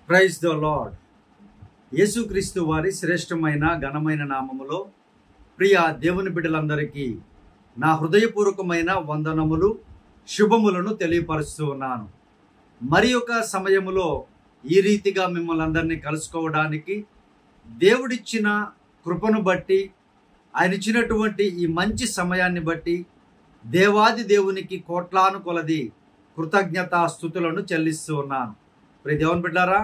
Praise the lord. యేసుక్రీస్తు వారి శ్రేష్టమైన ఘనమైన నామములో ప్రియ దేవుని బిడ్డలందరికీ నా హృదయపూర్వకమైన వందనములు, శుభములను తెలియపరుస్తూ ఉన్నాను. మరి ఒక సమయములో ఈ రీతిగా మిమ్మల్ని అందరినీ కలుసుకోవడానికి దేవుడిచ్చిన కృపను బట్టి, ఆయన ఇచ్చినటువంటి ఈ మంచి సమయాన్ని బట్టి దేవాది దేవునికి కోట్లాను కొలది కృతజ్ఞతా స్తుతులను చెల్లిస్తూ ఉన్నాను. ప్రియ దేవుని బిడ్డారా,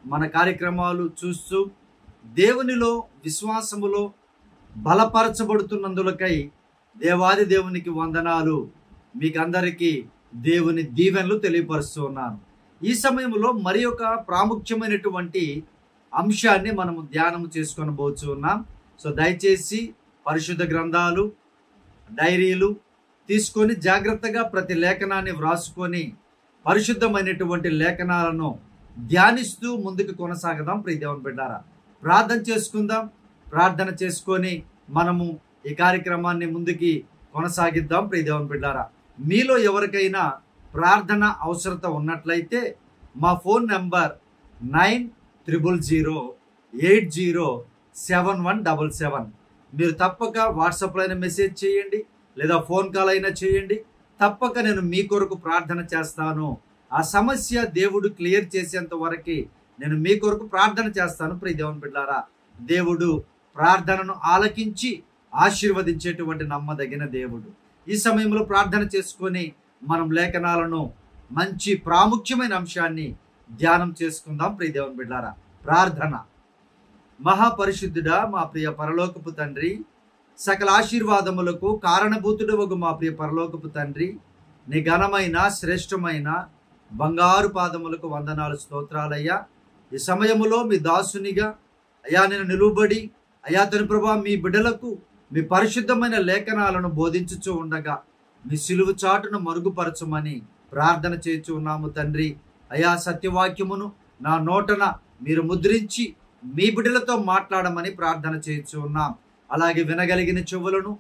మన కార్యక్రమాలు చూస్తూ దేవునిలో విశ్వాసములో బలపరచబడుతున్నందులకై దేవాది దేవునికి వందనాలు. మీకందరికీ దేవుని దీవెనలు తెలియపరుస్తూ ఉన్నాను. ఈ సమయంలో మరి ఒక ప్రాముఖ్యమైనటువంటి అంశాన్ని మనము ధ్యానం చేసుకొని పోతూ ఉన్నాం. సో దయచేసి పరిశుద్ధ గ్రంథాలు, డైరీలు తీసుకొని జాగ్రత్తగా ప్రతి లేఖనాన్ని వ్రాసుకొని పరిశుద్ధమైనటువంటి లేఖనాలను ధ్యానిస్తూ ముందుకు కొనసాగదాం. ప్రియ దేవుని బిడ్డారా, ప్రార్థన చేసుకుందాం. ప్రార్థన చేసుకొని మనము ఈ కార్యక్రమాన్ని ముందుకి కొనసాగిద్దాం. ప్రియ దేవుని బిడ్డారా, మీలో ఎవరికైనా ప్రార్థన అవసరత ఉన్నట్లయితే మా ఫోన్ నంబర్ 9000807177. మీరు తప్పక వాట్సాప్లో అయినా మెసేజ్ చేయండి, లేదా ఫోన్ కాల్ అయినా చేయండి. తప్పక నేను మీ కొరకు ప్రార్థన చేస్తాను. ఆ సమస్య దేవుడు క్లియర్ చేసేంత వరకు నేను మీ కొరకు ప్రార్థన చేస్తాను. ప్రియ దేవుని బిడ్డారా, దేవుడు ప్రార్థనను ఆలకించి ఆశీర్వదించేటువంటి నమ్మదగిన దేవుడు. ఈ సమయంలో ప్రార్థన చేసుకొని మనం లేఖనాలను మంచి ప్రాముఖ్యమైన అంశాన్ని ధ్యానం చేసుకుందాం. ప్రియ దేవుని బిడ్డారా, ప్రార్థన. మహాపరిశుద్ధుడా, మా ప్రియ పరలోకపు తండ్రి, సకల ఆశీర్వాదములకు కారణభూతుడవగు మా ప్రియ పరలోకపు తండ్రి, నీ ఘనమైన శ్రేష్టమైన బంగారు పాదములకు వందనాలు, స్తోత్రాలయ్యా. ఈ సమయములో మీ దాసునిగా అయ్యా నేను నిలువబడి అయ్యా తన ప్రభా మీ బిడ్డలకు మీ పరిశుద్ధమైన లేఖనాలను బోధించుచూ ఉండగా మీ సిలువు చాటును మరుగుపరచమని ప్రార్థన చేస్తూ ఉన్నాము తండ్రి. అయ్యా సత్యవాక్యమును నా నోటన మీరు ముద్రించి మీ బిడ్డలతో మాట్లాడమని ప్రార్థన చేస్తూ ఉన్నాం. అలాగే వినగలిగిన చెవులను,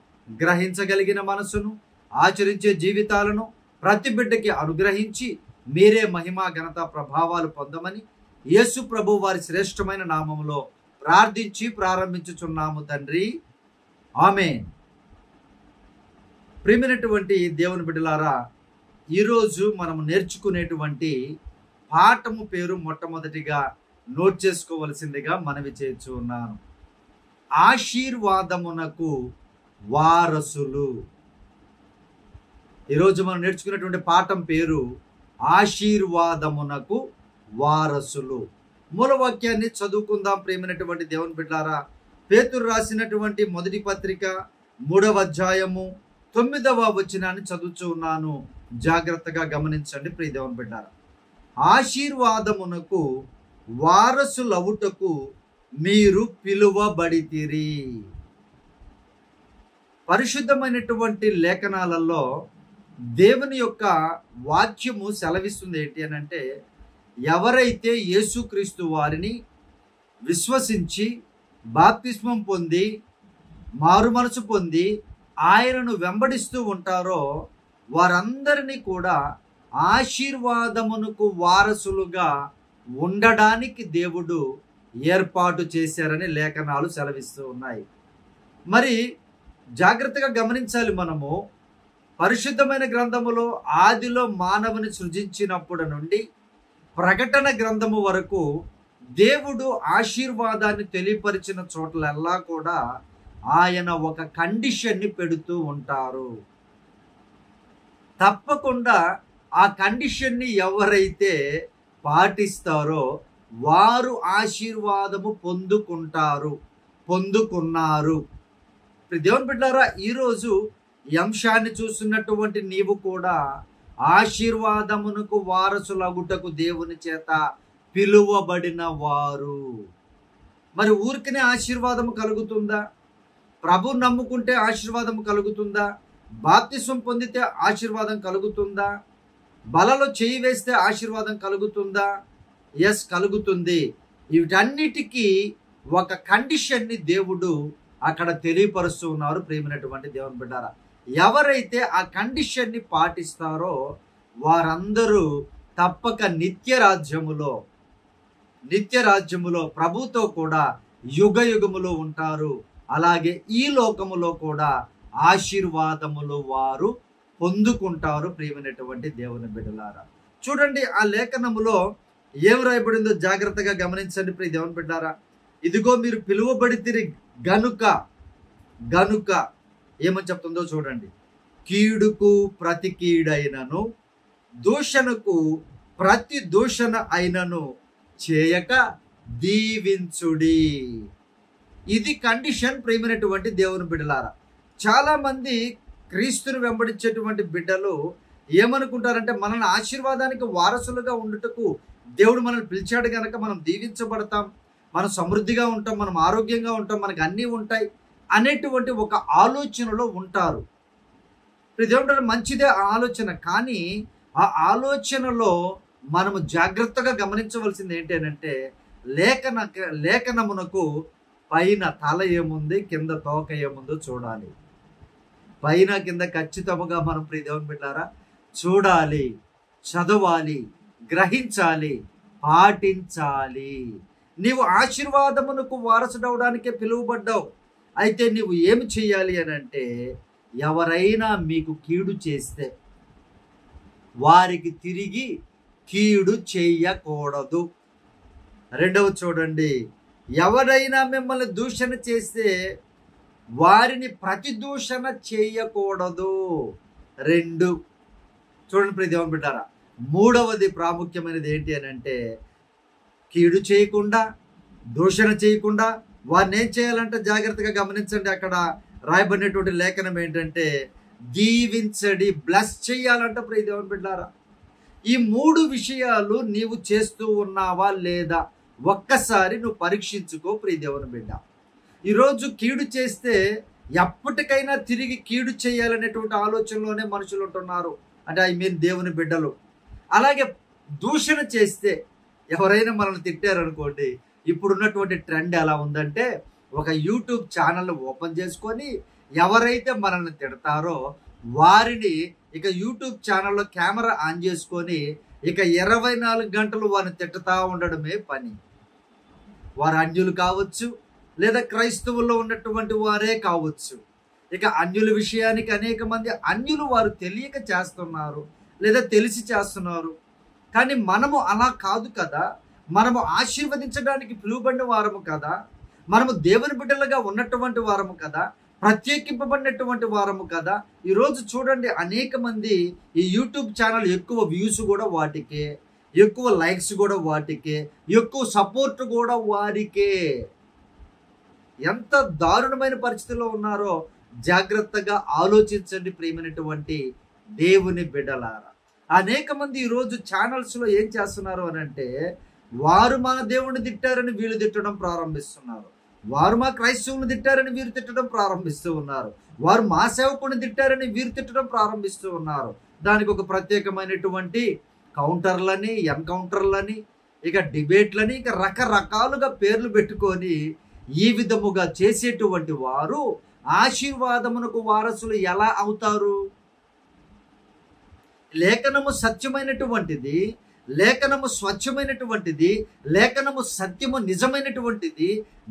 గ్రహించగలిగిన మనసును, ఆచరించే జీవితాలను ప్రతి బిడ్డకి అనుగ్రహించి మీరే మహిమ ఘనత ప్రభావాలు పొందమని యేసు ప్రభు వారి శ్రేష్టమైన నామములో ప్రార్థించి ప్రారంభించుచున్నాము తండ్రి, ఆమేన్. ప్రియమైనటువంటి దేవుని బిడ్డలారా, ఈరోజు మనము నేర్చుకునేటువంటి పాఠము పేరు మొట్టమొదటిగా నోట్ చేసుకోవలసిందిగా మనవి చేస్తూ ఉన్నాను. ఆశీర్వాదమునకు వారసులు. ఈరోజు మనం నేర్చుకున్నటువంటి పాఠం పేరు ఆశీర్వాదమునకు వారసులు. మూలవాక్యాన్ని చదువుకుందాం. ప్రియమైనటువంటి దేవుని బిడ్డారా, పేతురు రాసినటువంటి మొదటి పత్రిక 3వ అధ్యాయము 9వ వచనాన్ని చదువుతూ ఉన్నాను. జాగ్రత్తగా గమనించండి ప్రియ దేవుని బిడ్డారా. ఆశీర్వాదమునకు వారసులవుటకు మీరు పిలువబడితిరి. పరిశుద్ధమైనటువంటి లేఖనాలలో దేవుని యొక్క వాక్యము సెలవిస్తుంది ఏంటి అని అంటే, ఎవరైతే యేసుక్రీస్తు వారిని విశ్వసించి బాప్తిస్మం పొంది మారుమనసు పొంది ఆయనను వెంబడిస్తూ ఉంటారో వారందరినీ కూడా ఆశీర్వాదమునకు వారసులుగా ఉండడానికి దేవుడు ఏర్పాటు చేశారని లేఖనాలు సెలవిస్తూ ఉన్నాయి. మరి జాగ్రత్తగా గమనించాలి. మనము పరిశుద్ధమైన గ్రంథములో ఆదిలో మానవుని సృజించినప్పుడు నుండి ప్రకటన గ్రంథము వరకు దేవుడు ఆశీర్వాదాన్ని తెలియపరిచిన చోట్లల్లా కూడా ఆయన ఒక కండిషన్ని పెడుతూ ఉంటారు. తప్పకుండా ఆ కండిషన్ని ఎవరైతే పాటిస్తారో వారు ఆశీర్వాదము పొందుకున్నారు. దేవుని బిడ్డారా, ఈరోజు ఈ అంశాన్ని చూస్తున్నటువంటి నీవు కూడా ఆశీర్వాదమునకు వారసులగుటకు దేవుని చేత పిలువబడిన వారు. మరి ఊరికనే ఆశీర్వాదము కలుగుతుందా? ప్రభు నమ్ముకుంటే ఆశీర్వాదం కలుగుతుందా? బాప్తిస్మం పొందితే ఆశీర్వాదం కలుగుతుందా? బలలో చేయి వేస్తే ఆశీర్వాదం కలుగుతుందా? ఎస్, కలుగుతుంది. వీటన్నిటికీ ఒక కండిషన్ని దేవుడు అక్కడ తెలియపరుస్తూ ఉన్నారు. ప్రియమైనటువంటి దేవుని బిడ్డారా, ఎవరైతే ఆ కండిషన్ని పాటిస్తారో వారందరూ తప్పక నిత్య రాజ్యములో నిత్య రాజ్యములో ప్రభుతో కూడా యుగ యుగములో ఉంటారు. అలాగే ఈ లోకములో కూడా ఆశీర్వాదములు వారు పొందుకుంటారు. ప్రియమైనటువంటి దేవుని బిడ్డలారా, చూడండి ఆ లేఖనములో ఏం రాయబడిందో జాగ్రత్తగా గమనించండి. ప్రియ దేవుని బిడ్డలారా, ఇదిగో మీరు పిలువబడితిరి గనుక ఏమని చెప్తుందో చూడండి. కీడుకు ప్రతి కీడైనను దూషణకు ప్రతి దూషణ అయినను చేయక దీవించుడి. ఇది కండిషన్. ప్రియమైనటువంటి దేవుని బిడ్డలారా, చాలా మంది క్రీస్తుని వెంబడించేటువంటి బిడ్డలు ఏమనుకుంటారంటే, మనల్ని ఆశీర్వాదానికి వారసులుగా ఉండుటకు దేవుడు మనల్ని పిలిచాడు కనుక మనం దీవించబడతాం, మనం సమృద్ధిగా ఉంటాం, మనం ఆరోగ్యంగా ఉంటాం, మనకు అన్నీ ఉంటాయి అనేటువంటి ఒక ఆలోచనలో ఉంటారు. దేవుడు మంచిదే ఆ ఆలోచన, కానీ ఆ ఆలోచనలో మనము జాగ్రత్తగా గమనించవలసింది ఏంటంటే, లేఖనమునకు పైన తల ఏముంది, కింద తోక ఏముందో చూడాలి. పైన కింద ఖచ్చితంగా మనం ప్రియ దేవుని బిడ్డలారా చూడాలి, చదవాలి, గ్రహించాలి, పాటించాలి. నీవు ఆశీర్వాదమునకు వారసుడవడానికే పిలువబడ్డావు. అయితే నీవు ఏమి చేయాలి అని అంటే, ఎవరైనా మీకు కీడు చేస్తే వారికి తిరిగి కీడు చేయకూడదు. రెండవ చూడండి, ఎవరైనా మిమ్మల్ని దూషణ చేస్తే వారిని ప్రతిదూషణ చేయకూడదు. 2 చూడండి ప్రియ దేవుని బిడ్డలారా, మూడవది ప్రాముఖ్యమైనది ఏంటి అని అంటే, కీడు చేయకుండా, దూషణ చేయకుండా వారిని ఏం చేయాలంటే జాగ్రత్తగా గమనించండి. అక్కడ రాయబడినటువంటి లేఖనం ఏంటంటే, దీవించడి, బ్లెస్ చేయాలంట ప్రియ దేవుని బిడ్డలారా. ఈ 3 విషయాలు నీవు చేస్తూ ఉన్నావా లేదా ఒక్కసారి నువ్వు పరీక్షించుకో ప్రియ దేవుని బిడ్డ. ఈరోజు కీడు చేస్తే ఎప్పటికైనా తిరిగి కీడు చేయాలనేటువంటి ఆలోచనలోనే మనుషులు ఉంటున్నారు, అంటే ఐ మీన్ దేవుని బిడ్డలు. అలాగే దూషణ చేస్తే, ఎవరైనా మనల్ని తిట్టారనుకోండి, ఇప్పుడున్నటువంటి ట్రెండ్ ఎలా ఉందంటే, ఒక యూట్యూబ్ ఛానల్ ఓపెన్ చేసుకొని ఎవరైతే మనల్ని తిడతారో వారిని ఇక యూట్యూబ్ ఛానల్లో కెమెరా ఆన్ చేసుకొని ఇక 24 గంటలు వారిని తిట్టుతా ఉండడమే పని. వారు అన్యులు కావచ్చు, లేదా క్రైస్తవుల్లో ఉన్నటువంటి వారే కావచ్చు. ఇక అన్యుల విషయానికి అనేక మంది అన్యులు వారు తెలియక చేస్తున్నారు, లేదా తెలిసి చేస్తున్నారు. కానీ మనము అలా కాదు కదా, మనము ఆశీర్వదించడానికి పిలువబడిన వారము కదా, మనము దేవుని బిడ్డలుగా ఉన్నటువంటి వారము కదా, ప్రత్యేకింపబడినటువంటి వారము కదా. ఈరోజు చూడండి, అనేక మంది ఈ యూట్యూబ్ ఛానల్ ఎక్కువ వ్యూస్ కూడా వాటికే, ఎక్కువ లైక్స్ కూడా వాటికే, ఎక్కువ సపోర్ట్ కూడా వారికే. ఎంత దారుణమైన పరిస్థితుల్లో ఉన్నారో జాగ్రత్తగా ఆలోచించండి ప్రియమైనటువంటి దేవుని బిడ్డలారా. అనేక మంది ఈరోజు ఛానల్స్లో ఏం చేస్తున్నారు అని అంటే, వారు మా దేవుణ్ణి తిట్టారని వీళ్ళు తిట్టడం ప్రారంభిస్తున్నారు, వారు మా క్రైస్తవుని తిట్టారని వీరు తిట్టడం ప్రారంభిస్తూ ఉన్నారు, వారు మా సేవకుని తిట్టారని వీరు తిట్టడం ప్రారంభిస్తూ ఉన్నారు. దానికి ఒక ప్రత్యేకమైనటువంటి కౌంటర్లని, ఎన్కౌంటర్లని, ఇక డిబేట్లని, ఇక రకరకాలుగా పేర్లు పెట్టుకొని ఈ విధముగా చేసేటువంటి వారు ఆశీర్వాదమునకు వారసులు ఎలా అవుతారు? లేఖనము సత్యమైనటువంటిది, లేఖనము స్వచ్ఛమైనటువంటిది, లేఖనము సత్యము నిజమైనటువంటిది,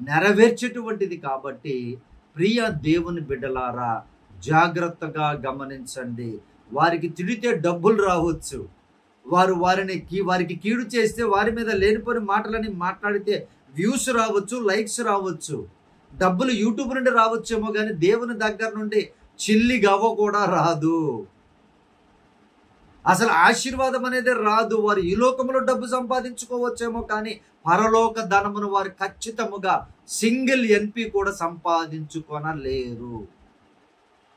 నెరవేర్చేటువంటిది. కాబట్టి ప్రియ దేవుని బిడ్డలారా జాగ్రత్తగా గమనించండి. వారికి తిడితే డబ్బులు రావచ్చు, వారికి కీడు చేస్తే వారి మీద లేనిపోని మాటలని మాట్లాడితే వ్యూస్ రావచ్చు, లైక్స్ రావచ్చు, డబ్బులు యూట్యూబ్ నుండి రావచ్చేమో, కానీ దేవుని దగ్గర నుండి చిల్లి గవ్వ కూడా రాదు. అసలు ఆశీర్వాదం అనేది రాదు. వారు ఈ లోకంలో డబ్బు సంపాదించుకోవచ్చేమో, కానీ పరలోక ధనమును వారు ఖచ్చితముగా సింగిల్ ఎన్పి కూడా సంపాదించుకొనలేరు.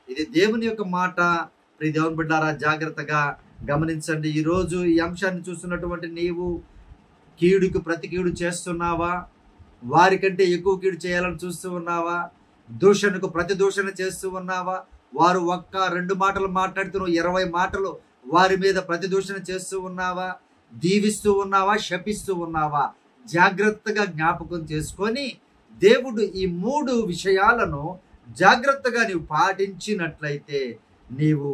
ఇది దేవుని యొక్క మాట. ప్రియ దేవుని బిడ్డారా జాగ్రత్తగా గమనించండి. ఈరోజు ఈ అంశాన్ని చూస్తున్నటువంటి నీవు కీడుకు ప్రతి కీడు చేస్తున్నావా? వారికంటే ఎక్కువ కీడు చేయాలని చూస్తూ ఉన్నావా? దూషణకు ప్రతి దూషణ చేస్తూ ఉన్నావా? వారు 1-2 మాటలు మాట్లాడుతూ 20 మాటలు వారి మీద ప్రతి దూషణ చేస్తూ ఉన్నావా? దీవిస్తూ ఉన్నావా? శపిస్తూ ఉన్నావా? జాగ్రత్తగా జ్ఞాపకం చేసుకొని దేవుడు ఈ 3 విషయాలను జాగ్రత్తగా నీవు పాటించినట్లయితే నీవు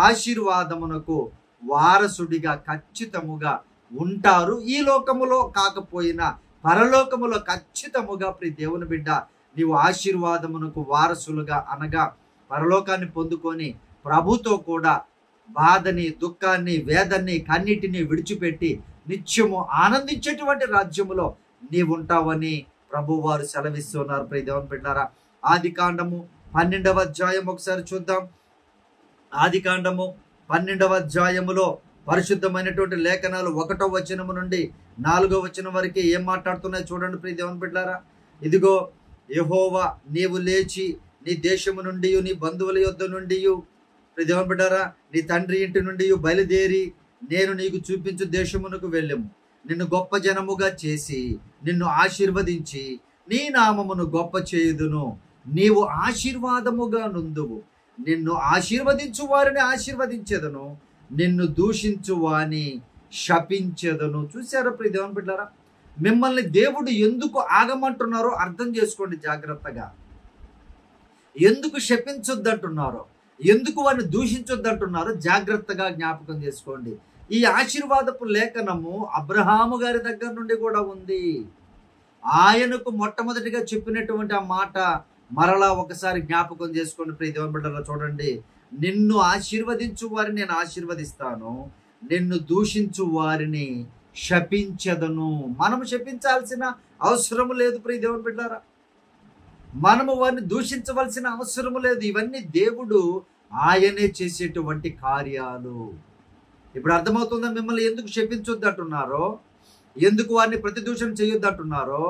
ఆశీర్వాదమునకు వారసుడిగా ఖచ్చితముగా ఉంటారు. ఈ లోకములో కాకపోయినా పరలోకములో ఖచ్చితముగా ప్రియ దేవుని బిడ్డ నీవు ఆశీర్వాదమునకు వారసులుగా అనగా పరలోకాన్ని పొందుకొని ప్రభుతో కూడా బాధని, దుఃఖాన్ని, వేదన్ని, కన్నిటిని విడిచిపెట్టి నిత్యము ఆనందించేటువంటి రాజ్యములో నీవుంటావని ప్రభువారు సెలవిస్తున్నారు. ప్రియ దేవుని బిడ్డారా, ఆదికాండము 12వ అధ్యాయం ఒకసారి చూద్దాం. ఆదికాండము 12వ అధ్యాయములో పరిశుద్ధమైనటువంటి లేఖనాలు 1వ వచనము నుండి 4వ వచనం వరకు ఏం మాట్లాడుతున్నాయి చూడండి ప్రియ దేవుని బిడ్డారా. ఇదిగో యెహోవా, నీవు లేచి నీ దేశము నుండి, నీ బంధువుల యొద్ద నుండి, ప్రియ దేవుని బిడ్డారా, నీ తండ్రి ఇంటి నుండి బయలుదేరి నేను నీకు చూపించు దేశమునకు వెళ్ళెము. నిన్ను గొప్ప జనముగా చేసి నిన్ను ఆశీర్వదించి నీ నామమును గొప్ప చేయుదును. నీవు ఆశీర్వాదముగా నుందువు. నిన్ను ఆశీర్వదించు వారిని ఆశీర్వదించెదను, నిన్ను దూషించు వాని శపించెదను. చూసారా ప్రియ దేవుని బిడ్డారా, మిమ్మల్ని దేవుడు ఎందుకు ఆగమంటున్నారో అర్థం చేసుకోండి జాగ్రత్తగా. ఎందుకు శపించొద్దంటున్నారో, ఎందుకు వారిని దూషించొద్దంటున్నారో జాగ్రత్తగా జ్ఞాపకం చేసుకోండి. ఈ ఆశీర్వాదపు లేఖనము అబ్రహాము గారి దగ్గర నుండి కూడా ఉంది. ఆయనకు మొట్టమొదటిగా చెప్పినటువంటి ఆ మాట మరలా ఒకసారి జ్ఞాపకం చేసుకోండి ప్రియ దేవుని బిడ్డలారా. చూడండి, నిన్ను ఆశీర్వదించు వారిని నేను ఆశీర్వదిస్తాను, నిన్ను దూషించు వారిని శపించెదను. మనము శపించాల్సిన అవసరము లేదు ప్రియ దేవుని బిడ్డలారా, మనము వారిని దూషించవలసిన అవసరము లేదు. ఇవన్నీ దేవుడు ఆయనే చేసేటువంటి కార్యాలు. ఇప్పుడు అర్థమవుతుందా మిమ్మల్ని ఎందుకు శపించొద్దు అంటున్నారో, ఎందుకు వారిని ప్రతిదూషణ చేయొద్దు అంటున్నారో,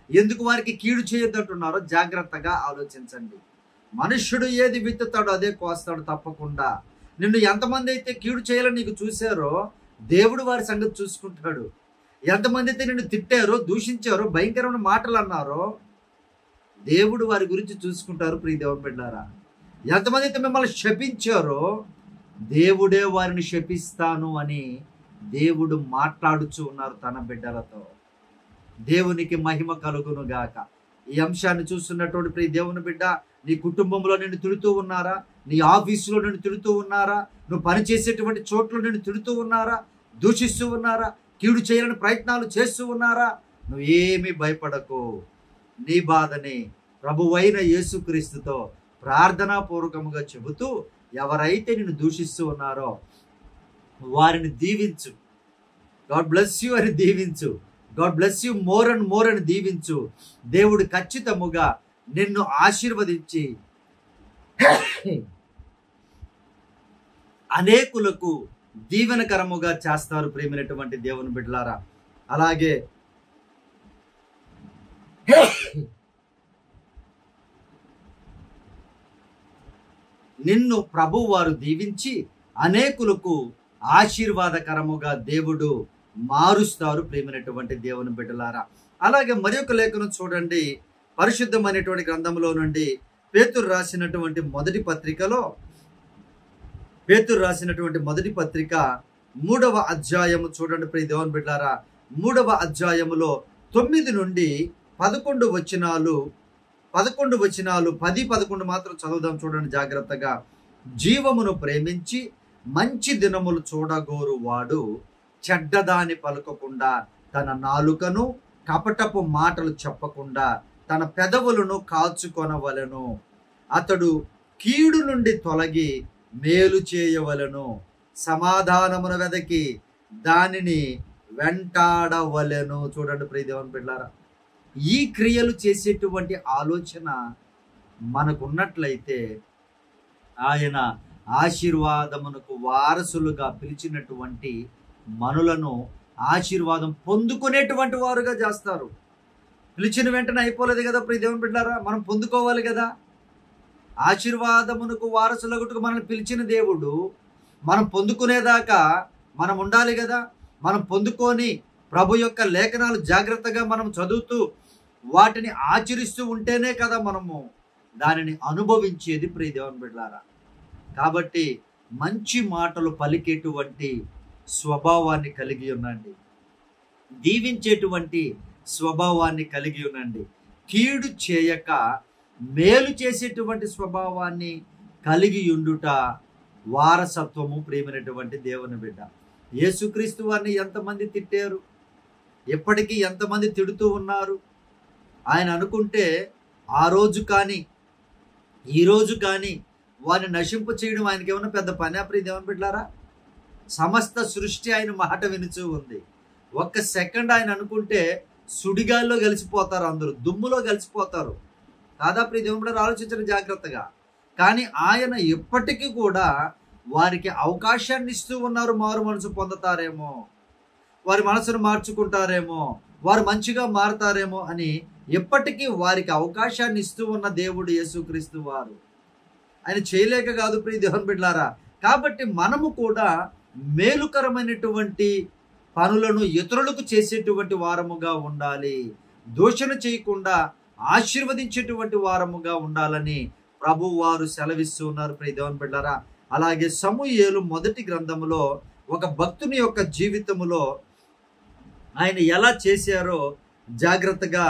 ఎందుకు వారికి కీడు చేయొద్దు అంటున్నారో జాగ్రత్తగా ఆలోచించండి. మనుష్యుడు ఏది విత్తుతాడో అదే కోస్తాడు తప్పకుండా. నిన్ను ఎంతమంది అయితే కీడు చేయాలని నీకు చూశారో దేవుడు వారి సంగతి చూసుకుంటాడు. ఎంతమంది అయితే నిన్ను తిట్టారో, దూషించారో, భయంకరమైన మాటలు అన్నారో దేవుడు వారి గురించి చూసుకుంటారు ప్రియ దేవుని బిడ్డలారా. ఎంతమంది అయితే మిమ్మల్ని శపించారో దేవుడే వారిని శపిస్తాను అని దేవుడు మాట్లాడుచూ ఉన్నారు తన బిడ్డలతో. దేవునికి మహిమ కలుగును గాక. ఈ అంశాన్ని చూస్తున్నటువంటి ప్రియ దేవుని బిడ్డ, నీ కుటుంబంలో నిన్ను తిడుతూ ఉన్నారా? నీ ఆఫీసులో నిన్ను తిడుతూ ఉన్నారా? నువ్వు పనిచేసేటువంటి చోట్ల నిన్ను తిడుతూ ఉన్నారా? దూషిస్తూ ఉన్నారా? కీడు చేయాలని ప్రయత్నాలు చేస్తూ ఉన్నారా? నువ్వు ఏమీ భయపడకు. నీ బాధని ప్రభువైన యేసుక్రీస్తుతో ప్రార్థనాపూర్వకముగా చెబుతూ ఎవరైతే నిన్ను దూషిస్తూ ఉన్నారో వారిని దీవించు. గాడ్ బ్లెస్ యూ అని దీవించు. God bless you more and more అని దీవించు. దేవుడు ఖచ్చితముగా నిన్ను ఆశీర్వదించి అనేకులకు దీవెనకరముగా చేస్తారు ప్రేమైనటువంటి దేవుని బిడ్డలారా. అలాగే నిన్ను ప్రభు వారు దీవించి అనేకులకు ఆశీర్వాదకరముగా దేవుడు మారుస్తారు ప్రేమైనటువంటి దేవుని బిడ్డలారా. అలాగే మరి ఒక లేఖనం చూడండి, పరిశుద్ధమైనటువంటి గ్రంథంలో నుండి పేతురు రాసినటువంటి మొదటి పత్రిక 3వ అధ్యాయము చూడండి ప్రియ దేవుని బిడ్డలారా. 3వ అధ్యాయములో 9 నుండి 11 వచనాలు 10, 11 మాత్రం చదువుదాం చూడండి జాగ్రత్తగా. జీవమును ప్రేమించి మంచి దినములు చూడగోరు వాడు చెడ్డదాని పలుకకుండా తన నాలుకను కపటపు మాటలు చెప్పకుండా తన పెదవులను కాచుకొనవలెను. అతడు కీడు నుండి తొలగి మేలు చేయవలెను, సమాధానమును వెదకి దానిని వెంటాడవలెను. చూడండి ప్రియ దేవుని బిడ్డలారా, ఈ క్రియలు చేసేటువంటి ఆలోచన మనకున్నట్లయితే ఆయన ఆశీర్వాదమునకు వారసులుగా పిలిచినటువంటి మనులను ఆశీర్వాదం పొందుకునేటువంటి వారుగా చేస్తారు. పిలిచిన వెంటనే అయిపోలేదు కదా ప్రియ దేవుని బిడ్డలారా, మనం పొందుకోవాలి కదా. ఆశీర్వాదమునకు వారసులగుటకు మనల్ని పిలిచిన దేవుడు మనం పొందుకునేదాకా మనం ఉండాలి కదా. మనం పొందుకొని ప్రభు యొక్క లేఖనాలు జాగ్రత్తగా మనం చదువుతూ వాటిని ఆచరిస్తూ ఉంటేనే కదా మనము దానిని అనుభవించేది ప్రియ దేవుని బిడ్డలారా. కాబట్టి మంచి మాటలు పలికేటువంటి స్వభావాన్ని కలిగి ఉండండి, దీవించేటువంటి స్వభావాన్ని కలిగి ఉండండి. కీడు చేయక మేలు చేసేటువంటి స్వభావాన్ని కలిగి ఉండుట వారసత్వము ప్రియమైనటువంటి దేవుని బిడ్డ. యేసుక్రీస్తు వారిని ఎంతమంది తిట్టారు, ఇప్పటికీ ఎంతమంది తిడుతూ ఉన్నారు. ఆయన అనుకుంటే ఆ రోజు కానీ ఈరోజు కానీ వారిని నశింప చేయడం ఆయనకి ఏమన్నా పెద్ద పని? ప్రియ దేవుని బిడ్డలారా, సమస్త సృష్టి ఆయన మాట వినుచూ ఉంది. ఒక్క సెకండ్ ఆయన అనుకుంటే సుడిగాల్లో కలిసిపోతారు, అందరూ దుమ్ములో కలిసిపోతారు కాదా ప్రియ దేవుని బిడ్డలారా? ఆలోచించండి జాగ్రత్తగా. కానీ ఆయన ఎప్పటికీ కూడా వారికి అవకాశాన్ని ఇస్తూ ఉన్నారు. మారు మనసు పొందుతారేమో, వారి మనసును మార్చుకుంటారేమో, వారు మంచిగా మారుతారేమో అని ఎప్పటికీ వారికి అవకాశాన్ని ఇస్తూ ఉన్న దేవుడు యేసుక్రీస్తు వారు. ఆయన చేయలేక కాదు ప్రియ దేవుని బిడ్డలారా. కాబట్టి మనము కూడా మేలుకరమైనటువంటి పనులను ఇతరులకు చేసేటువంటి వారముగా ఉండాలి. దూషణ చేయకుండా ఆశీర్వదించేటువంటి వారముగా ఉండాలని ప్రభు వారు సెలవిస్తూ ఉన్నారు ప్రియ దేవుని బిడ్డలారా. అలాగే సమూయేలు మొదటి గ్రంథములో ఒక భక్తుని యొక్క జీవితములో ఆయన ఎలా చేశారో జాగ్రత్తగా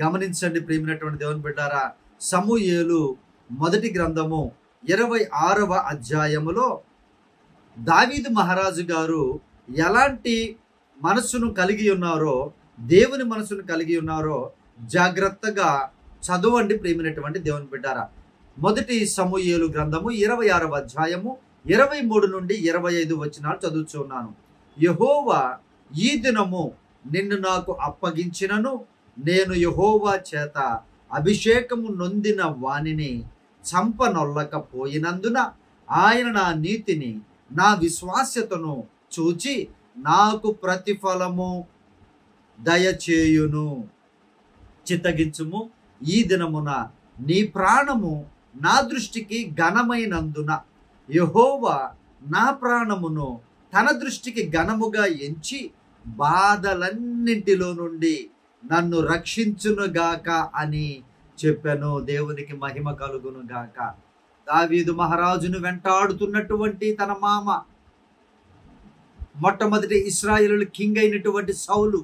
గమనించండి ప్రియమైనటువంటి దేవుని బిడ్డలారా. సమూయేలు మొదటి గ్రంథము 26వ అధ్యాయములో దావీదు మహారాజు గారు ఎలాంటి మనస్సును కలిగి ఉన్నారో, దేవుని మనసును కలిగి ఉన్నారో జాగ్రత్తగా చదవండి ప్రియమైనటువంటి దేవుని బిడ్డలారా. మొదటి సమూయేలు గ్రంథము 26వ అధ్యాయము 23 నుండి 25 వచనాలు చదువుచున్నాను. యెహోవా ఈ దినము నిన్ను నాకు అప్పగించినను, నేను యెహోవా చేత అభిషేకము నొందిన వానిని చంపనొల్లకపోయినందున ఆయన నా నీతిని నా విశ్వాస్యతను చూచి నాకు ప్రతిఫలము దయచేయును. చిత్తగించుము, ఈ దినమున నీ ప్రాణము నా దృష్టికి ఘనమైనందున యెహోవా నా ప్రాణమును తన దృష్టికి ఘనముగా ఎంచి బాధలన్నింటిలో నుండి నన్ను రక్షించునుగాక అని చెప్పాను. దేవునికి మహిమ కలుగును గాక. దావీదు మహారాజును వెంటాడుతున్నటువంటి తన మామ, మొట్టమొదటి ఇశ్రాయేలు కింగ్ అయినటువంటి సౌలు,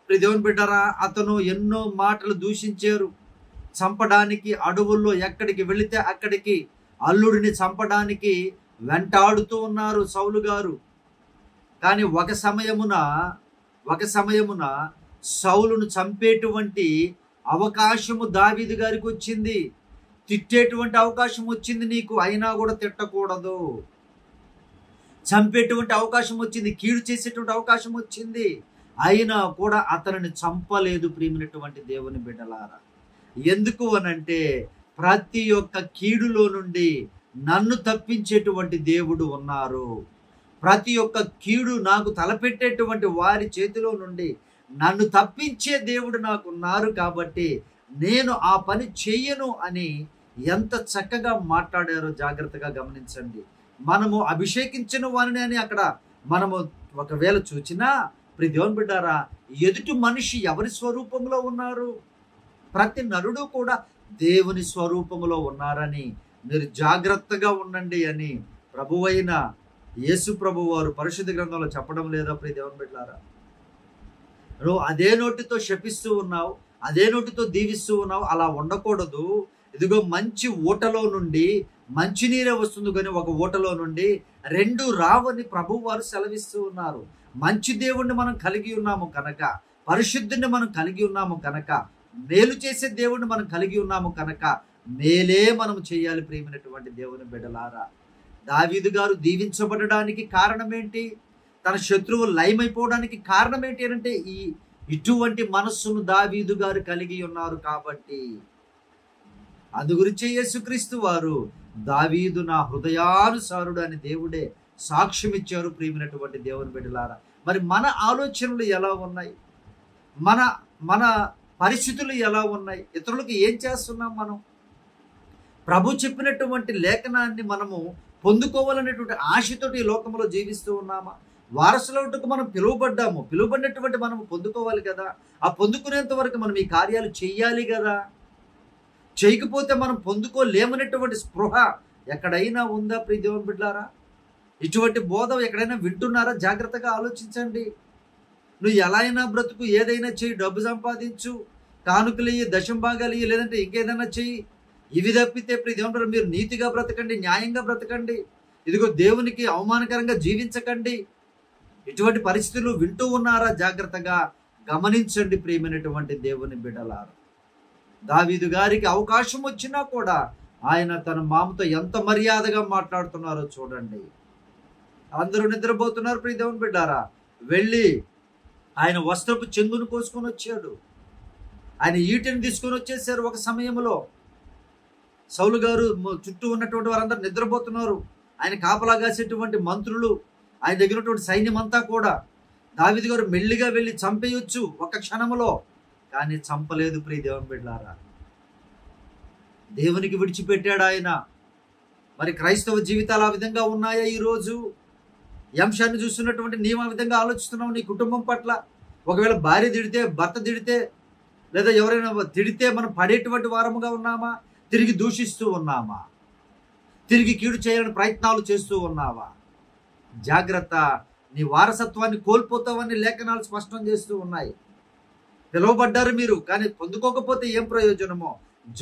దేవుని బిడ్డరా, అతను ఎన్నో మాటలు దూషించారు. చంపడానికి అడవుల్లో ఎక్కడికి వెళితే అక్కడికి అల్లుడిని చంపడానికి వెంటాడుతూ ఉన్నారు సౌలు గారు. కానీ ఒక సమయమున సౌలును చంపేటువంటి అవకాశము దావీదు గారికి వచ్చింది. తిట్టేటువంటి అవకాశం వచ్చింది నీకు, అయినా కూడా తిట్టకూడదు. చంపేటువంటి అవకాశం వచ్చింది, కీడు చేసేటువంటి అవకాశం వచ్చింది, అయినా కూడా అతనిని చంపలేదు. ప్రియమైనటువంటి దేవుని బిడ్డలారా, ఎందుకు అనంటే ప్రతి ఒక్క కీడులో నుండి నన్ను తప్పించేటువంటి దేవుడు ఉన్నారు. ప్రతి ఒక్క కీడు నాకు తలపెట్టేటువంటి వారి చేతిలో నుండి నన్ను తప్పించే దేవుడు నాకు ఉన్నారు. కాబట్టి నేను ఆ పని చెయ్యను అని ఎంత చక్కగా మాట్లాడారో జాగ్రత్తగా గమనించండి. మనము అభిషేకించిన వారిని అని అక్కడ మనము ఒకవేళ చూచినా, ప్రియ దేవుని బిడ్డారా, ఎదుటి మనిషి ఎవరి స్వరూపంలో ఉన్నారు? ప్రతి నరుడు కూడా దేవుని స్వరూపంలో ఉన్నారని మీరు జాగ్రత్తగా ఉండండి అని ప్రభువైన యేసు ప్రభు వారు పరిశుద్ధ గ్రంథంలో చెప్పడం లేదా ప్రియ దేవుని బిడ్డలారా? నువ్వు అదే నోటితో శపిస్తూ ఉన్నావు, అదే నోటితో దీవిస్తూ ఉన్నావు, అలా ఉండకూడదు. ఇదిగో మంచి ఊటలో నుండి మంచినీరే వస్తుంది, కానీ ఒక ఊటలో నుండి రెండు రావని ప్రభు వారు సెలవిస్తూ ఉన్నారు. మంచి దేవుణ్ణి మనం కలిగి ఉన్నాము కనుక, పరిశుద్ధుని మనం కలిగి ఉన్నాము కనుక, మేలు చేసే దేవుణ్ణి మనం కలిగి ఉన్నాము కనుక మేలే మనం చేయాలి. ప్రియమైనటువంటి దేవుని బిడ్డలారా, దావీదు గారు దీవించబడడానికి కారణం ఏంటి? తన శత్రువులు లయమైపోవడానికి కారణం ఏంటి అంటే ఇటువంటి మనస్సును దావీదు గారు కలిగి ఉన్నారు. కాబట్టి అందు గురించి యేసుక్రీస్తు వారు దావీదు నా హృదయానుసారుడు అని దేవుడే సాక్ష్యం ఇచ్చారు. ప్రియమైనటువంటి దేవుని బిడ్డలారా, మరి మన ఆలోచనలు ఎలా ఉన్నాయి? మన పరిస్థితులు ఎలా ఉన్నాయి? ఇతరులకు ఏం చేస్తున్నాం? మనం ప్రభు చెప్పినటువంటి లేఖనాన్ని మనము పొందుకోవాలనేటువంటి ఆశతోటి ఈ లోకంలో జీవిస్తూ ఉన్నామా? వారసులవుటకు మనం పిలువబడినటువంటి మనం పొందుకోవాలి కదా. ఆ పొందుకునేంత వరకు మనం ఈ కార్యాలు చెయ్యాలి కదా. చేయకపోతే మనం పొందుకోలేమనేటువంటి స్పృహ ఎక్కడైనా ఉందా ప్రియ దేవుని బిడ్డలారా? ఇటువంటి బోధ ఎక్కడైనా వింటున్నారా? జాగ్రత్తగా ఆలోచించండి. నువ్వు ఎలా అయినా బ్రతుకు, ఏదైనా చెయ్యి, డబ్బు సంపాదించు, కానుకలు ఇయ్యి, దశం భాగాలు ఇయ్యి, లేదంటే ఇంకేదైనా చెయ్యి. ఇవి తప్పితే ప్రియ దేవుని బిడ్డలారా, మీరు నీతిగా బ్రతకండి, న్యాయంగా బ్రతకండి. ఇదిగో దేవునికి అవమానకరంగా జీవించకండి. ఇటువంటి పరిస్థితులు వింటూ ఉన్నారా? జాగ్రత్తగా గమనించండి ప్రియమైనటువంటి దేవుని బిడ్డలారా. దావీదు గారికి అవకాశం వచ్చినా కూడా ఆయన తన మామతో ఎంత మర్యాదగా మాట్లాడుతున్నారో చూడండి. అందరూ నిద్రపోతున్నారు ప్రియ దేవుని బిడ్డారా. వెళ్ళి ఆయన వస్త్రపు చెంగును కోసుకొని వచ్చాడు. ఆయన ఈటెని తీసుకొని వచ్చేసారు. ఒక సమయంలో సౌలు గారు చుట్టూ ఉన్నటువంటి వారందరూ నిద్రపోతున్నారు. ఆయన కాపలా కాసేటువంటి మంత్రులు, ఆయన దగ్గర ఉన్నటువంటి సైన్యం అంతా కూడా దావీదు గారు మెల్లిగా వెళ్ళి చంపేయొచ్చు ఒక క్షణంలో, కానీ చంపలేదు ప్రియ దేవుని బిడ్డలారా. దేవునికి విడిచిపెట్టాడు ఆయన. మరి క్రైస్తవ జీవితాలు ఆ విధంగా ఉన్నాయా ఈరోజు? ఈ అంశాన్ని చూస్తున్నటువంటి నీవు ఆ విధంగా ఆలోచిస్తున్నావు నీ కుటుంబం పట్ల? ఒకవేళ భార్య తిడితే, భర్త తిడితే, లేదా ఎవరైనా తిడితే మనం పడేటువంటి వారముగా ఉన్నామా? తిరిగి దూషిస్తూ ఉన్నామా? తిరిగి కీడు చేయాలని ప్రయత్నాలు చేస్తూ ఉన్నావా? జాగ్రత్త, నీ వారసత్వాన్ని కోల్పోతావని లేఖనాలు స్పష్టం చేస్తూ ఉన్నాయి. పిలువబడ్డారు మీరు, కానీ పొందుకోకపోతే ఏం ప్రయోజనమో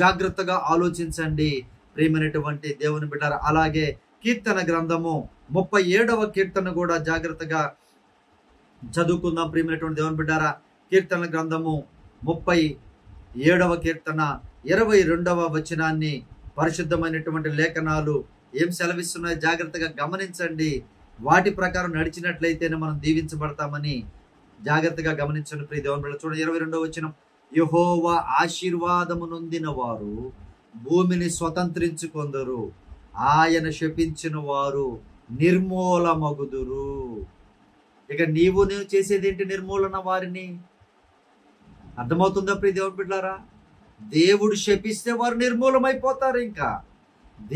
జాగ్రత్తగా ఆలోచించండి ప్రియమైనటువంటి దేవుని బిడ్డారా. అలాగే కీర్తన గ్రంథము 37వ కీర్తన కూడా జాగ్రత్తగా చదువుకుందాం ప్రియమైనటువంటి దేవుని బిడ్డారా. కీర్తన గ్రంథము 37వ కీర్తన 22వ వచనాన్ని పరిశుద్ధమైనటువంటి లేఖనాలు ఏం సెలవిస్తున్నాయో జాగ్రత్తగా గమనించండి. వాటి ప్రకారం నడిచినట్లయితేనే మనం దీవించబడతామని జాగ్రత్తగా గమనించండి ప్రియ దేవుని బిడ్డలారా. చూడండి 22వ వచనం. యెహోవా ఆశీర్వాదము నొందిన వారు భూమిని స్వతంత్రించుకొందరు, ఆయన శపించిన వారు నిర్మూలమగుదురు. ఇక నీవు నేను చేసేదేంటి? నిర్మూలన వారిని. అర్థమవుతుందా ప్రియ దేవుని బిడ్డలారా? దేవుడు శపిస్తే వారు నిర్మూలమైపోతారు. ఇంకా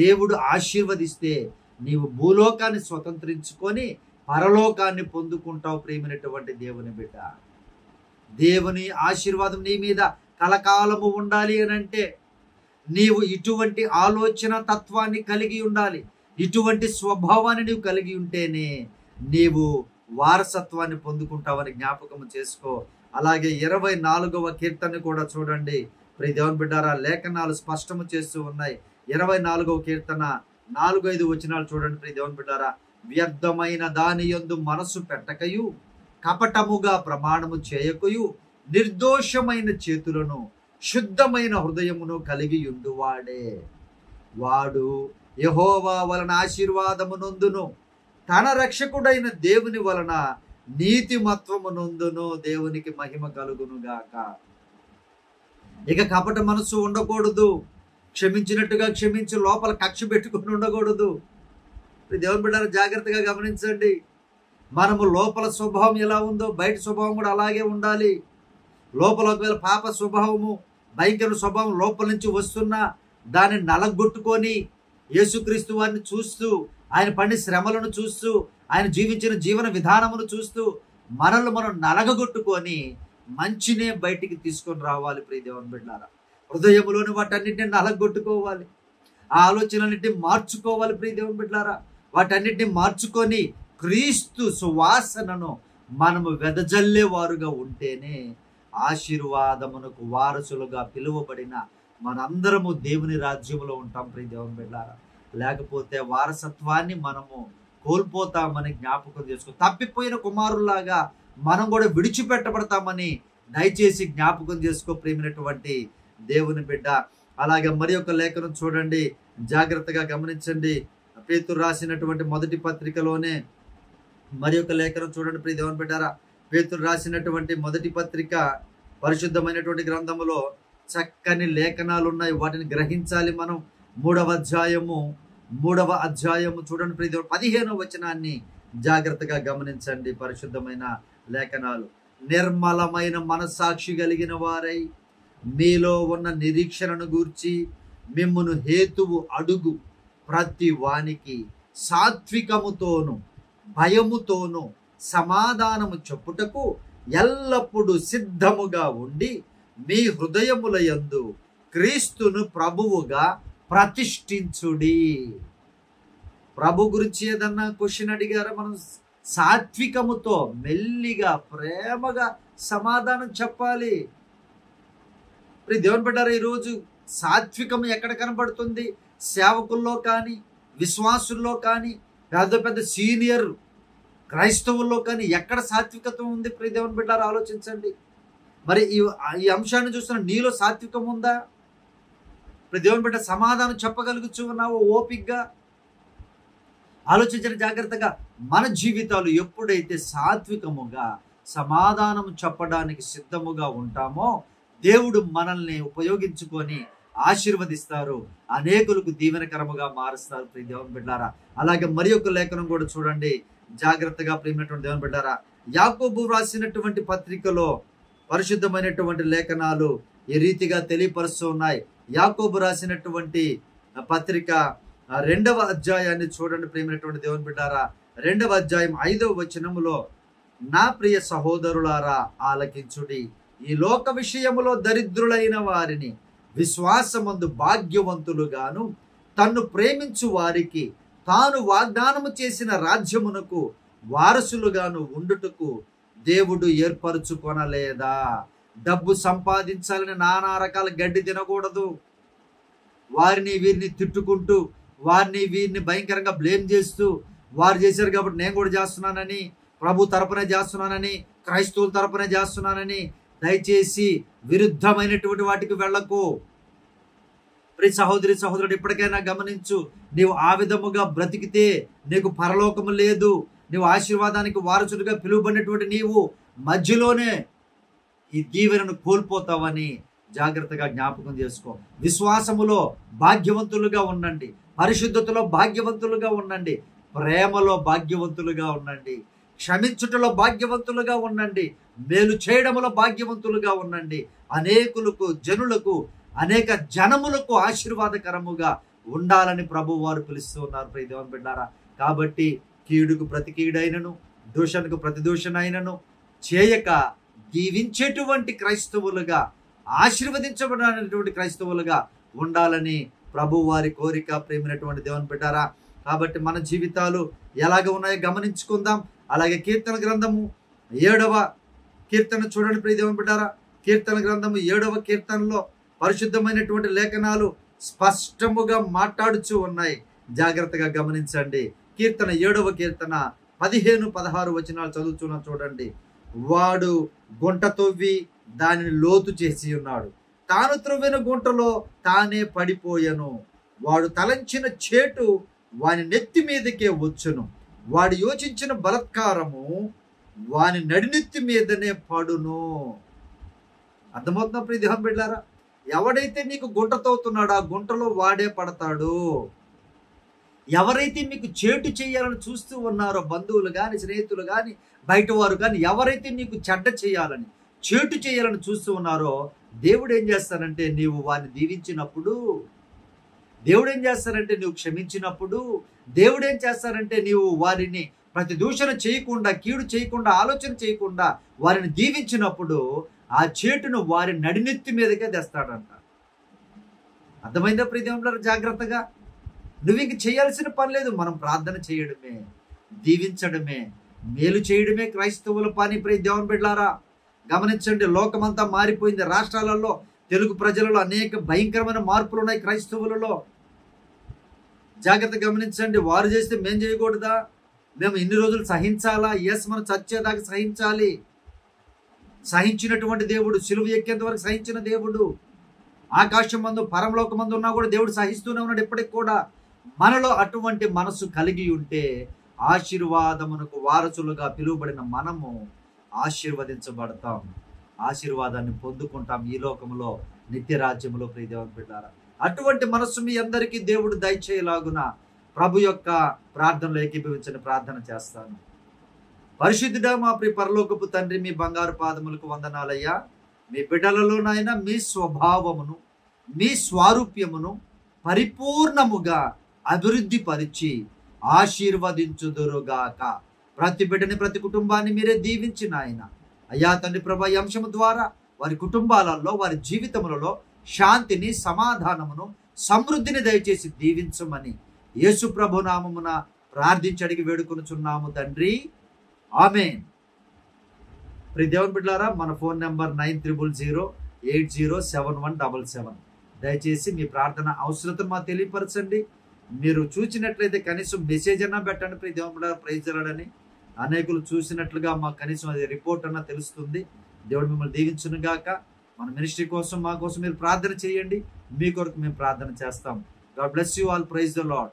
దేవుడు ఆశీర్వదిస్తే నీవు భూలోకాన్ని స్వతంత్రించుకొని పరలోకాన్ని పొందుకుంటావు ప్రియమైనటువంటి దేవుని బిడ్డ. దేవుని ఆశీర్వాదం నీ మీద కలకాలము ఉండాలి అని అంటే నీవు ఇటువంటి ఆలోచన తత్వాన్ని కలిగి ఉండాలి. ఇటువంటి స్వభావాన్ని నీవు కలిగి ఉంటేనే నీవు వారసత్వాన్ని పొందుకుంటావని జ్ఞాపకం చేసుకో. అలాగే 24వ కీర్తన కూడా చూడండి ప్రియ దేవుని బిడ్డారా. లేఖనాలు స్పష్టము చేస్తూ ఉన్నాయి. 24వ కీర్తన 4-5 వచనాలు చూడండి ప్రియ దేవుని బిడ్డారా. వ్యర్థమైన దాని యందు మనసు పెట్టకయు, కపటముగా ప్రమాణము చేయకయు, నిర్దోషమైన చేతులను శుద్ధమైన హృదయమును కలిగి ఉండువాడే. వాడు యెహోవా వలన ఆశీర్వాదము నొందును, తన రక్షకుడైన దేవుని వలన నీతిమత్వము నొందును. దేవునికి మహిమ కలుగును గాక. ఇక కపట మనసు ఉండకూడదు. క్షమించినట్టుగా క్షమించి లోపల కక్ష పెట్టుకుని ఉండకూడదు. దేవుని బిడ్డలారా జాగ్రత్తగా గమనించండి. మనము లోపల స్వభావం ఎలా ఉందో బయట స్వభావం కూడా అలాగే ఉండాలి. లోపల ఒకవేళ పాప స్వభావము, భయంకర స్వభావం లోపల నుంచి వస్తున్నా దాన్ని నలగొట్టుకొని యేసుక్రీస్తు వారిని చూస్తూ, ఆయన పడిన శ్రమలను చూస్తూ, ఆయన జీవించిన జీవన విధానమును చూస్తూ మనల్ని మనం నలగగొట్టుకొని మంచినే బయటికి తీసుకొని రావాలి ప్రియ దేవుని బిడ్డలారా. హృదయములోని వాటన్నిటిని నలగొట్టుకోవాలి. ఆ ఆలోచనలన్నింటినీ మార్చుకోవాలి ప్రియ దేవుని బిడ్డలారా. వాటన్నిటిని మార్చుకొని క్రీస్తు సువాసనను మనము వెదజల్లే వారుగా ఉంటేనే ఆశీర్వాదమునకు వారసులుగా పిలువబడిన మనందరము దేవుని రాజ్యములో ఉంటాం ప్రియ దేవుని బిడ్డలారా. లేకపోతే వారసత్వాన్ని మనము కోల్పోతామని జ్ఞాపకం చేసుకో. తప్పిపోయిన కుమారులాగా మనం కూడా విడిచిపెట్టబడతామని దయచేసి జ్ఞాపకం చేసుకో ప్రియమైనటువంటి దేవుని బిడ్డ. అలాగే మరి ఒక లేఖనం చూడండి, జాగ్రత్తగా గమనించండి. పేతురు రాసినటువంటి మొదటి పత్రికలోనే మరి ఒక లేఖనం చూడండి ప్రియ దేవుని బిడ్డారా. పేతురు రాసినటువంటి మొదటి పత్రిక పరిశుద్ధమైనటువంటి గ్రంథములో చక్కని లేఖనాలు ఉన్నాయి. వాటిని గ్రహించాలి మనం. 3వ అధ్యాయము చూడండి ప్రియ దేవుని 15వ వచనాన్ని జాగ్రత్తగా గమనించండి. పరిశుద్ధమైన లేఖనాలు. నిర్మలమైన మనస్సాక్షి కలిగిన వారై మీలో ఉన్న నిరీక్షణను గూర్చి మిమ్మును హేతువు అడుగు ప్రతి వానికి సాత్వికముతోను భయముతోను సమాధానము చెప్పుటకు ఎల్లప్పుడూ సిద్ధముగా ఉండి మీ హృదయముల యందు క్రీస్తును ప్రభువుగా ప్రతిష్ఠించుడి. ప్రభు గురించి ఏదన్నా క్వశ్చన్ అడిగారా? మనం సాత్వికముతో మెల్లిగా ప్రేమగా సమాధానం చెప్పాలి. దేవుని బిడ్డలారా, ఈరోజు సాత్వికం ఎక్కడ కనబడుతుంది? సేవకుల్లో కానీ, విశ్వాసుల్లో కానీ, పెద్ద పెద్ద సీనియర్ క్రైస్తవుల్లో కానీ ఎక్కడ సాత్వికత ఉంది? ప్రియ దేవుని బిడ్డలారా ఆలోచించండి. మరి ఈ అంశాన్ని చూస్తున్న నీలో సాత్వికం ఉందా? ఇప్పుడు దేవుని బిడ్డ సమాధానం చెప్పగలుగుతూ ఉన్నావు ఓపికగా? ఆలోచించిన జాగ్రత్తగా. మన జీవితాలు ఎప్పుడైతే సాత్వికముగా సమాధానం చెప్పడానికి సిద్ధముగా ఉంటామో దేవుడు మనల్ని ఉపయోగించుకొని ఆశీర్వదిస్తారు, అనేకులకు దీవెనకరముగా మారుస్తారు ప్రియ దేవుని బిడ్డారా. అలాగే మరి ఒక లేఖనం కూడా చూడండి జాగ్రత్తగా ప్రియమైనటువంటి దేవుని బిడ్డారా. యాకోబు రాసినటువంటి పత్రికలో పరిశుద్ధమైనటువంటి లేఖనాలు ఈ రీతిగా తెలియపరుస్తూ ఉన్నాయి. యాకోబు రాసినటువంటి పత్రిక 2వ అధ్యాయాన్ని చూడండి ప్రియమైనటువంటి దేవుని బిడ్డారా. 2వ అధ్యాయం 5వ వచనములో, నా ప్రియ సహోదరులారా ఆలకించుడి, ఈ లోక విషయములో దరిద్రులైన వారిని విశ్వాసమందు భాగ్యవంతులుగాను తన్ను ప్రేమించు వారికి తాను వాగ్దానము చేసిన రాజ్యమునకు వారసులుగాను ఉండుటకు దేవుడు ఏర్పరచుకొనలేదా? డబ్బు సంపాదించాలని నానా రకాల గడ్డి తినకూడదు. వారిని వీరిని తిట్టుకుంటూ, వారిని వీరిని భయంకరంగా బ్లేమ్ చేస్తూ, వారు చేశారు కాబట్టి నేను కూడా చేస్తున్నానని, ప్రభు తరపునే చేస్తున్నానని, క్రైస్తవుల తరపునే చేస్తున్నానని దయచేసి విరుద్ధమైనటువంటి వాటికి వెళ్ళకు. ప్రియ సహోదరి సహోదరుడు, ఇప్పటికైనా గమనించు, నీవు ఆ విధముగా బ్రతికితే నీకు పరలోకము లేదు. నీవు ఆశీర్వాదానికి వారసుడిగా పిలువబడినటువంటి నీవు మధ్యలోనే ఈ దీవెనను కోల్పోతావని జాగ్రత్తగా జ్ఞాపకం చేసుకో. విశ్వాసములో భాగ్యవంతులుగా ఉండండి, పరిశుద్ధతలో భాగ్యవంతులుగా ఉండండి, ప్రేమలో భాగ్యవంతులుగా ఉండండి, క్షమించుటలో భాగ్యవంతులుగా ఉండండి, మేలు చేయడములో భాగ్యవంతులుగా ఉండండి. అనేకులకు, జనులకు, అనేక జనములకు ఆశీర్వాదకరముగా ఉండాలని ప్రభు వారు పిలుస్తూ ఉన్నారు ప్రియ దేవుని బిడ్డారా. కాబట్టి కీడుకు ప్రతి కీడైనను, దూషణకు ప్రతి దూషణైనను చేయక దీవించేటువంటి క్రైస్తవులుగా, ఆశీర్వదించబడినటువంటి క్రైస్తవులుగా ఉండాలని ప్రభు వారి కోరిక ప్రేమైనటువంటి దేవుని బిడ్డారా. కాబట్టి మన జీవితాలు ఎలాగ ఉన్నాయో గమనించుకుందాం. అలాగే కీర్తన గ్రంథము 7వ కీర్తన చూడండి ప్రియ దేవుని బిడ్డారా. కీర్తన గ్రంథము 7వ కీర్తనలో పరిశుద్ధమైనటువంటి లేఖనాలు స్పష్టముగా మాట్లాడుచూ ఉన్నాయి. జాగ్రత్తగా గమనించండి. కీర్తన 7వ కీర్తన 15-16 వచనాలు చదువుతున్నాం చూడండి. వాడు గుంట తవ్వి దానిని లోతు చేసి ఉన్నాడు, తాను త్రవ్విన గుంటలో తానే పడిపోయెను. వాడు తలంచిన చేటు వాని నెత్తి మీదకే వచ్చును, వాడు యోచించిన బలత్కారము వాని నడినెత్తి మీదనే పడును. అర్థమవుతున్నా ప్రియ దేవుని బిడ్డలారా? ఎవడైతే నీకు గుంట తవ్వుతున్నాడో ఆ గుంటలో వాడే పడతాడు. ఎవరైతే మీకు చేటు చేయాలని చూస్తూ ఉన్నారో, బంధువులు కానీ, స్నేహితులు కానీ, బయట వారు కానీ, ఎవరైతే నీకు చెడ్డ చేయాలని, చేటు చేయాలని చూస్తూ ఉన్నారో, దేవుడు ఏం చేస్తారంటే నీవు వారిని దీవించినప్పుడు, దేవుడు ఏం చేస్తారంటే నువ్వు క్షమించినప్పుడు, దేవుడు ఏం చేస్తారంటే నీవు వారిని ప్రతి దూషణ చేయకుండా, కీడు చేయకుండా, ఆలోచన చేయకుండా వారిని దీవించినప్పుడు ఆ చేటును వారి నడినెత్తి మీదకే తెస్తాడంట. అర్థమైందా ప్రియ దేవుని బిడ్డలారా? జాగ్రత్తగా నువ్వు ఇంక చేయాల్సిన పని లేదు. మనం ప్రార్థన చేయడమే, దీవించడమే, మేలు చేయడమే క్రైస్తవుల పని ప్రియ దేవుని బిడ్డలారా. గమనించండి, లోకమంతా మారిపోయింది. రాష్ట్రాలలో, తెలుగు ప్రజలలో అనేక భయంకరమైన మార్పులు ఉన్నాయి క్రైస్తవులలో. జాగ్రత్త గమనించండి. వారు చేస్తే మేము చేయకూడదా? మేము ఇన్ని రోజులు సహించాలా? ఎస్, మనం చచ్చేదాకా సహించాలి. సహించినటువంటి దేవుడు, సిలువ ఎక్కేంత వరకు సహించిన దేవుడు, ఆకాశం మందు పరమలోకమందు ఉన్నా కూడా దేవుడు సహిస్తూనే ఉన్నాడు ఎప్పటికి కూడా. మనలో అటువంటి మనసు కలిగి ఉంటే ఆశీర్వాదమునకు వారసులుగా పిలువబడిన మనము ఆశీర్వదించబడతాం, ఆశీర్వాదాన్ని పొందుకుంటాం ఈ లోకంలో, నిత్య రాజ్యములో ప్రియ దేవుని బిడ్డలారా. అటువంటి మనస్సు మీ అందరికీ దేవుడు దయచేయలాగున ప్రభు యొక్క ప్రార్థనలో ఏకీభవించని ప్రార్థన చేస్తాను. పరిశుద్ధుడా మా ప్రియ పరలోకపు తండ్రి, మీ బంగారు పాదములకు వందనాలయ్యా. మీ బిడ్డలలోనైనా మీ స్వభావమును, మీ స్వారూప్యమును పరిపూర్ణముగా అభివృద్ధి పరిచి ఆశీర్వదించుదురుగాక. ప్రతి బిడ్డని, ప్రతి కుటుంబాన్ని మీరే దీవించిన ఆయన అయ్యా తండ్రి ప్రభా. ఈ అంశము ద్వారా వారి కుటుంబాలలో, వారి జీవితములలో శాంతిని, సమాధానమును, సమృద్ధిని దయచేసి దీవించమని యేసు ప్రభు నామమున ప్రార్థించి అడిగి వేడుకొనుచున్నాము తండ్రి, ఆమేన్. ప్రియ దేవుని బిడ్డలారా, మన ఫోన్ నెంబర్ 9000807177. దయచేసి మీ ప్రార్థన అవసరతను మాకు తెలియపరచండి. మీరు చూసినట్లయితే కనీసం మెసేజ్ అన్నా పెట్టండి ప్రియ దేవుని బిడ్డలారా, ప్రైజ్ రాడని. అనేకులు చూసినట్లుగా మాకు కనీసం అది రిపోర్ట్ అన్నా తెలుస్తుంది. దేవుడు మిమ్మల్ని దీవించును గాక. మన మినిస్ట్రీ కోసం మా కోసం మీరు ప్రార్థన చేయండి, మీ కొరకు మేము ప్రార్థన చేస్తాం. God bless you all. Praise the lord.